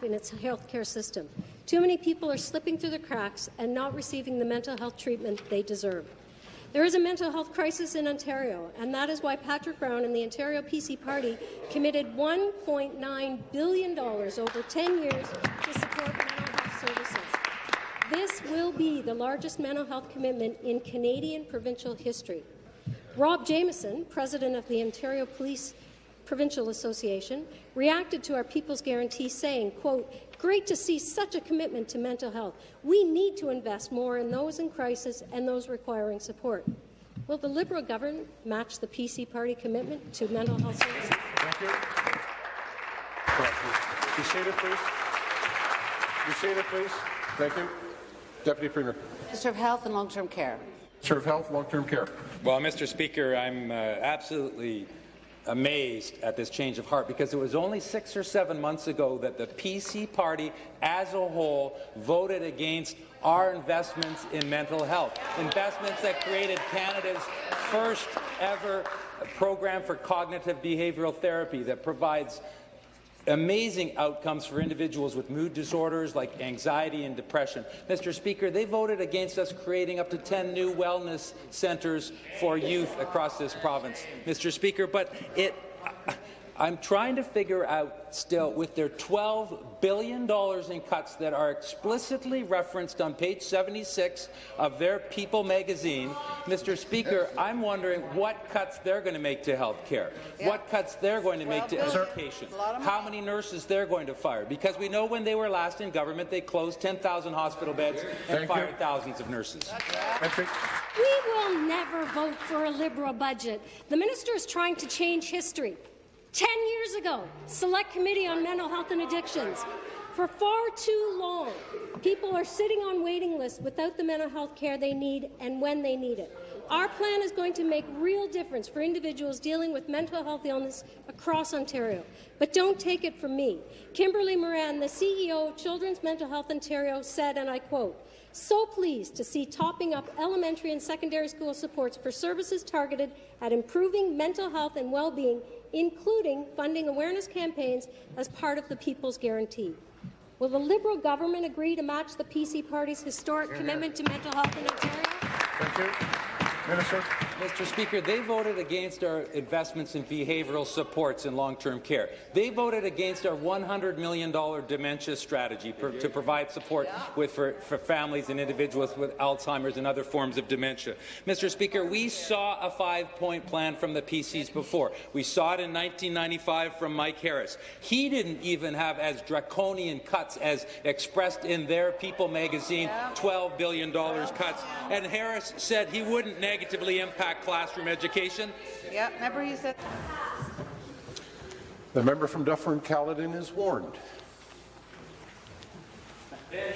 in its healthcare system. Too many people are slipping through the cracks and not receiving the mental health treatment they deserve. There is a mental health crisis in Ontario, and that is why Patrick Brown and the Ontario PC Party committed $1.9 billion over 10 years to support mental health services. This will be the largest mental health commitment in Canadian provincial history. Rob Jamieson, president of the Ontario Police Provincial Association, reacted to our People's Guarantee saying, quote, "Great to see such a commitment to mental health. We need to invest more in those in crisis and those requiring support." Will the Liberal government match the PC Party commitment to mental health services? Thank you. Be seated, please. Be seated, please. Thank you. Deputy Premier. Minister of Health and Long-Term Care. Minister of Health, Long-Term Care. Well, Mr. Speaker, I'm absolutely amazed at this change of heart, because it was only 6 or 7 months ago that the PC Party as a whole voted against our investments in mental health, investments that created Canada's first ever program for cognitive behavioral therapy that provides amazing outcomes for individuals with mood disorders like anxiety and depression. Mr. Speaker, they voted against us creating up to 10 new wellness centres for youth across this province, Mr. Speaker, but I'm trying to figure out still, with their $12 billion in cuts that are explicitly referenced on page 76 of their People magazine, Mr. Speaker, I'm wondering what cuts they're going to make to health care, what cuts they're going to make to education, how many nurses they're going to fire, because we know when they were last in government, they closed 10,000 hospital beds and fired thousands of nurses. We will never vote for a Liberal budget. The minister is trying to change history. 10 years ago, Select Committee on Mental Health and Addictions. For far too long, people are sitting on waiting lists without the mental health care they need and when they need it. Our plan is going to make real difference for individuals dealing with mental health illness across Ontario. But don't take it from me. Kimberly Moran, the CEO of Children's Mental Health Ontario, said, and I quote, "So pleased to see topping up elementary and secondary school supports for services targeted at improving mental health and well-being, including funding awareness campaigns as part of the People's Guarantee." Will the Liberal government agree to match the PC Party's historic commitment to mental health in Ontario? Thank you. Minister. Mr. Speaker, they voted against our investments in behavioral supports in long-term care. They voted against our $100 million dementia strategy to provide support for families and individuals with Alzheimer's and other forms of dementia. Mr. Speaker, we saw a 5-point plan from the PCs before. We saw it in 1995 from Mike Harris. He didn't even have as draconian cuts as expressed in their People magazine, $12 billion cuts. And Harris said he wouldn't negatively impact classroom education. Yeah, remember you said. The member from Dufferin-Caledon is warned.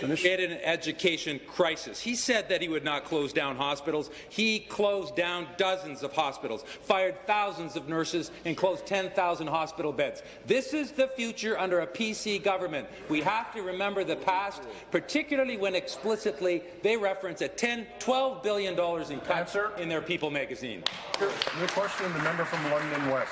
Created an education crisis. He said that he would not close down hospitals. He closed down dozens of hospitals, fired thousands of nurses, and closed 10,000 hospital beds. This is the future under a PC government. We have to remember the past, particularly when explicitly they reference a $12 billion in cuts in their People magazine. New question, the member from London West.